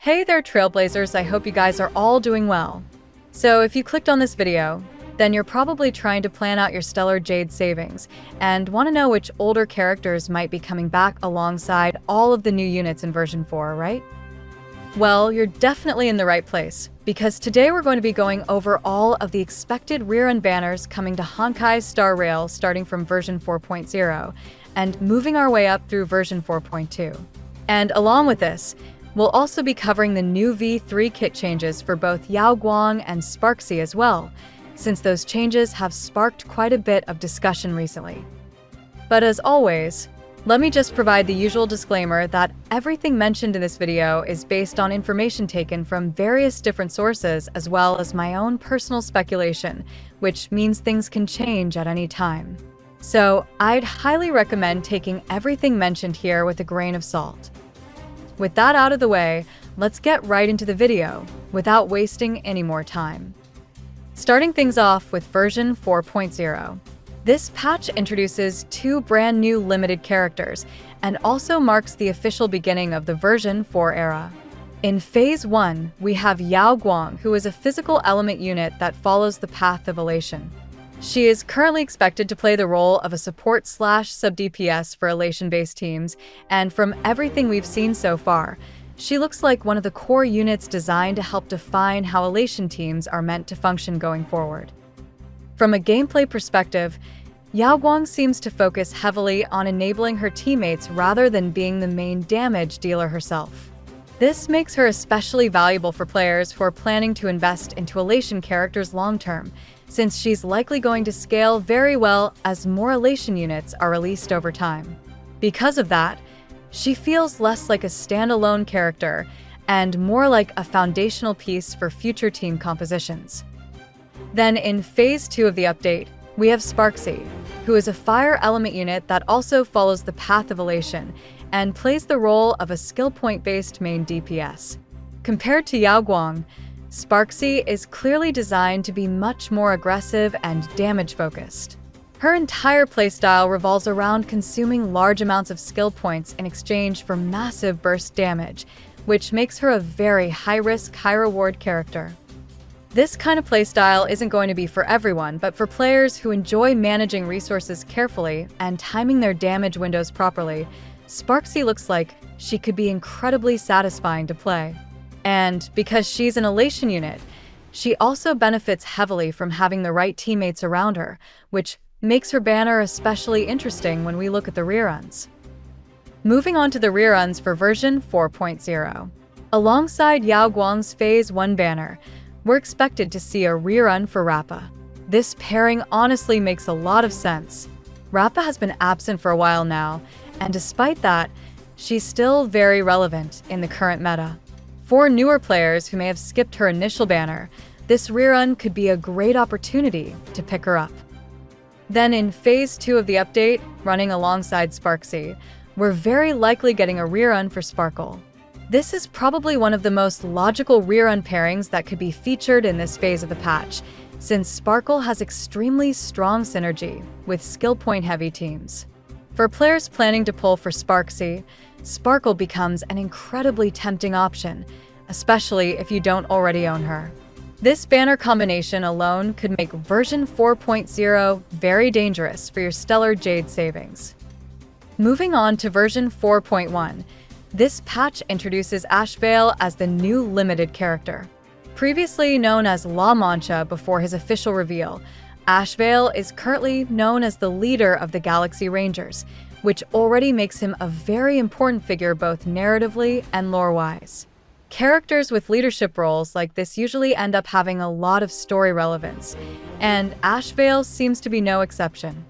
Hey there, Trailblazers, I hope you guys are all doing well. So if you clicked on this video, then you're probably trying to plan out your Stellar Jade savings and want to know which older characters might be coming back alongside all of the new units in version 4, right? Well, you're definitely in the right place, because today we're going to be going over all of the expected rerun banners coming to Honkai's Star Rail starting from version 4.0 and moving our way up through version 4.2. And along with this, we'll also be covering the new V3 kit changes for both YAO GUANG and SRARXIE as well, since those changes have sparked quite a bit of discussion recently. But as always, let me just provide the usual disclaimer that everything mentioned in this video is based on information taken from various different sources as well as my own personal speculation, which means things can change at any time. So I'd highly recommend taking everything mentioned here with a grain of salt. With that out of the way, let's get right into the video without wasting any more time. Starting things off with version 4.0. This patch introduces two brand new limited characters and also marks the official beginning of the version 4 era. In Phase 1, we have YAO GUANG, who is a physical element unit that follows the path of elation. She is currently expected to play the role of a support/sub DPS for elation-based teams, and from everything we've seen so far, she looks like one of the core units designed to help define how elation teams are meant to function going forward. From a gameplay perspective, YAO GUANG seems to focus heavily on enabling her teammates rather than being the main damage dealer herself. This makes her especially valuable for players who are planning to invest into elation characters long-term, since she's likely going to scale very well as more elation units are released over time. Because of that, she feels less like a standalone character and more like a foundational piece for future team compositions. Then in Phase 2 of the update, we have SRARXIE, who is a fire element unit that also follows the path of elation and plays the role of a skill point-based main DPS. Compared to YAO GUANG, SRARXIE is clearly designed to be much more aggressive and damage-focused. Her entire playstyle revolves around consuming large amounts of skill points in exchange for massive burst damage, which makes her a very high-risk, high-reward character. This kind of playstyle isn't going to be for everyone, but for players who enjoy managing resources carefully and timing their damage windows properly, SRARXIE looks like she could be incredibly satisfying to play. And because she's an elation unit, she also benefits heavily from having the right teammates around her, which makes her banner especially interesting when we look at the reruns. Moving on to the reruns for version 4.0. Alongside YAO GUANG's Phase 1 banner, we're expected to see a rerun for Rappa. This pairing honestly makes a lot of sense. Rappa has been absent for a while now, and despite that, she's still very relevant in the current meta. For newer players who may have skipped her initial banner, this rerun could be a great opportunity to pick her up. Then in Phase 2 of the update, running alongside SRARXIE, we're very likely getting a rerun for Sparkle. This is probably one of the most logical rerun pairings that could be featured in this phase of the patch, since Sparkle has extremely strong synergy with skill point heavy teams. For players planning to pull for SRARXIE, Sparkle becomes an incredibly tempting option, especially if you don't already own her. This banner combination alone could make version 4.0 very dangerous for your Stellar Jade savings. Moving on to version 4.1, this patch introduces Ashvale as the new limited character. Previously known as La Mancha before his official reveal, Ashvale is currently known as the leader of the Galaxy Rangers, which already makes him a very important figure both narratively and lore-wise. Characters with leadership roles like this usually end up having a lot of story relevance, and Ashvale seems to be no exception.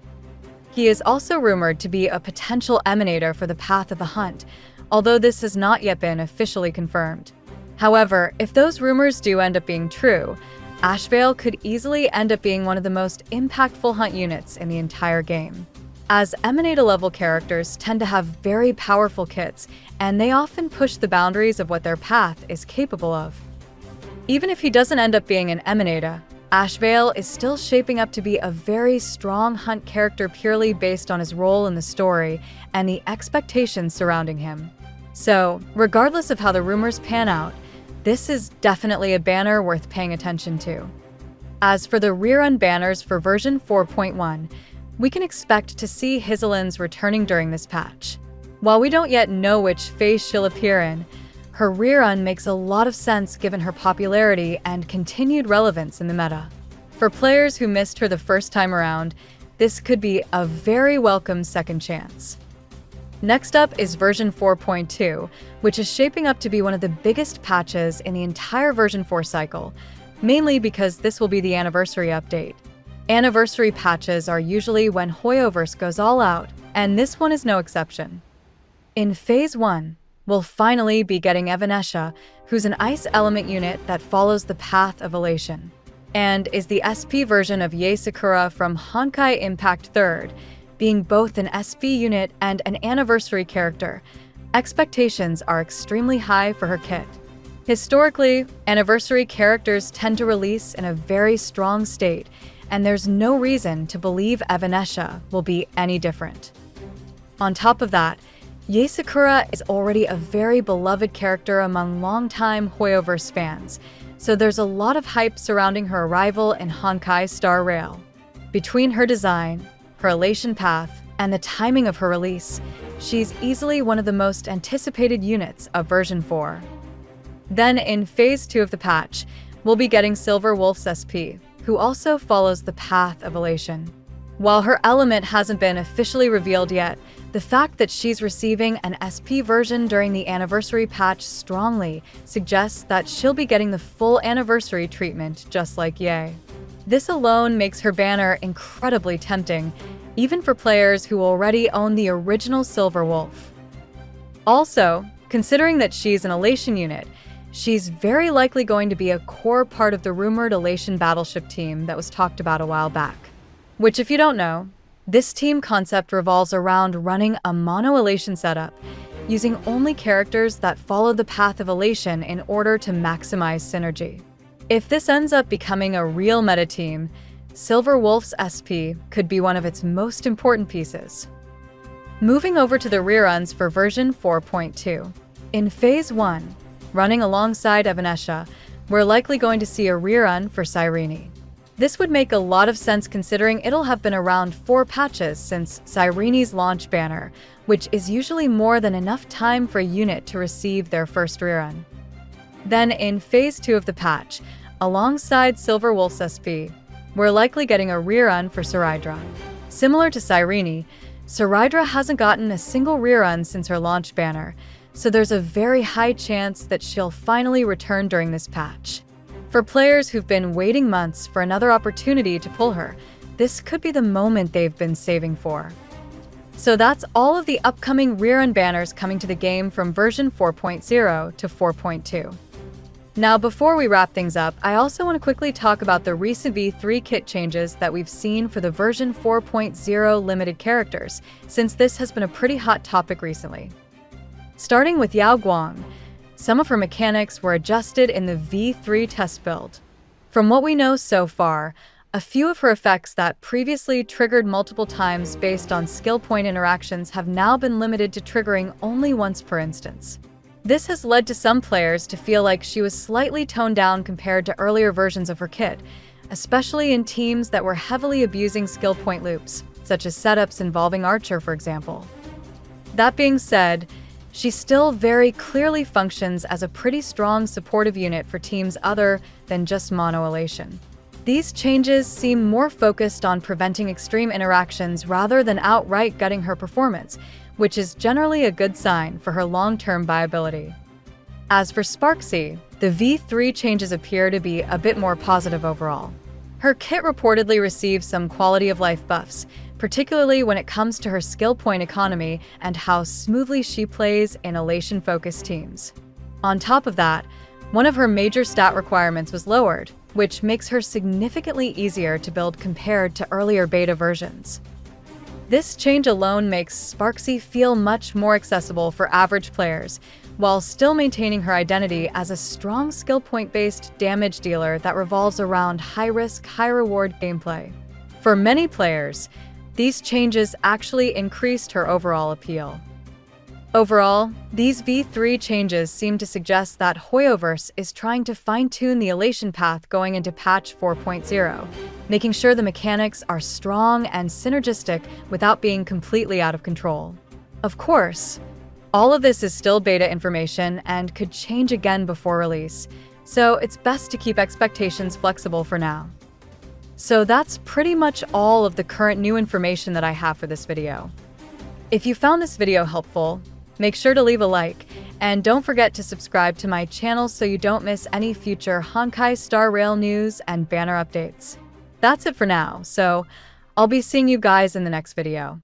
He is also rumored to be a potential emanator for the Path of the Hunt, although this has not yet been officially confirmed. However, if those rumors do end up being true, Ashvale could easily end up being one of the most impactful hunt units in the entire game. As Emanator-level characters tend to have very powerful kits, and they often push the boundaries of what their path is capable of. Even if he doesn't end up being an Emanator, Ashvale is still shaping up to be a very strong hunt character purely based on his role in the story and the expectations surrounding him. So, regardless of how the rumors pan out, This is definitely a banner worth paying attention to. As for the rerun banners for version 4.1, we can expect to see hysilens returning during this patch. While we don't yet know which phase she'll appear in, her rerun makes a lot of sense given her popularity and continued relevance in the meta. For players who missed her the first time around, this could be a very welcome second chance. Next up is version 4.2, which is shaping up to be one of the biggest patches in the entire version 4 cycle, mainly because this will be the anniversary update. Anniversary patches are usually when Hoyoverse goes all out, and this one is no exception. In Phase 1, we'll finally be getting Evanescia, who's an ice element unit that follows the path of elation, and is the SP version of YAO Sakura from Honkai Impact 3rd, being both an SP unit and an anniversary character. Expectations are extremely high for her kit. Historically, anniversary characters tend to release in a very strong state, and there's no reason to believe Evanescia will be any different. On top of that, YAO Sakura is already a very beloved character among longtime Hoyoverse fans, so there's a lot of hype surrounding her arrival in Honkai Star Rail. Between her design, her elation path, and the timing of her release, she's easily one of the most anticipated units of version 4. Then in Phase 2 of the patch, we'll be getting Silver Wolf's SP, who also follows the path of elation. While her element hasn't been officially revealed yet, the fact that she's receiving an SP version during the anniversary patch strongly suggests that she'll be getting the full anniversary treatment just like YAO. This alone makes her banner incredibly tempting, even for players who already own the original Silver Wolf. Also, considering that she's an elation unit, she's very likely going to be a core part of the rumored elation battleship team that was talked about a while back. Which, if you don't know, this team concept revolves around running a mono-elation setup, using only characters that follow the path of elation in order to maximize synergy. If this ends up becoming a real meta team, Silver Wolf's SP could be one of its most important pieces. Moving over to the reruns for version 4.2. In Phase 1, running alongside Evanescia, we're likely going to see a rerun for Cyrene. This would make a lot of sense considering it'll have been around 4 patches since Cyrene's launch banner, which is usually more than enough time for a unit to receive their first rerun. Then in Phase 2 of the patch, alongside Silver Wolf's SP, we're likely getting a rerun for Cerydra. Similar to Cyrene, Cerydra hasn't gotten a single rerun since her launch banner, so there's a very high chance that she'll finally return during this patch. For players who've been waiting months for another opportunity to pull her, this could be the moment they've been saving for. So that's all of the upcoming rerun banners coming to the game from version 4.0 to 4.2. Now, before we wrap things up, I also want to quickly talk about the recent V3 kit changes that we've seen for the version 4.0 limited characters, since this has been a pretty hot topic recently. Starting with YAO GUANG, some of her mechanics were adjusted in the V3 test build. From what we know so far, a few of her effects that previously triggered multiple times based on skill point interactions have now been limited to triggering only once per instance. This has led to some players to feel like she was slightly toned down compared to earlier versions of her kit, especially in teams that were heavily abusing skill point loops, such as setups involving Archer, for example. That being said, she still very clearly functions as a pretty strong supportive unit for teams other than just mono-elation. These changes seem more focused on preventing extreme interactions rather than outright gutting her performance, which is generally a good sign for her long-term viability. As for SRARXIE, the V3 changes appear to be a bit more positive overall. Her kit reportedly received some quality of life buffs, particularly when it comes to her skill point economy and how smoothly she plays in elation-focused teams. On top of that, one of her major stat requirements was lowered, which makes her significantly easier to build compared to earlier beta versions. This change alone makes SRARXIE feel much more accessible for average players, while still maintaining her identity as a strong skill point-based damage dealer that revolves around high-risk, high-reward gameplay. For many players, these changes actually increased her overall appeal. Overall, these V3 changes seem to suggest that Hoyoverse is trying to fine-tune the elation path going into patch 4.0, making sure the mechanics are strong and synergistic without being completely out of control. Of course, all of this is still beta information and could change again before release, so it's best to keep expectations flexible for now. So that's pretty much all of the current new information that I have for this video. If you found this video helpful, make sure to leave a like, and don't forget to subscribe to my channel so you don't miss any future Honkai Star Rail news and banner updates. That's it for now, so I'll be seeing you guys in the next video.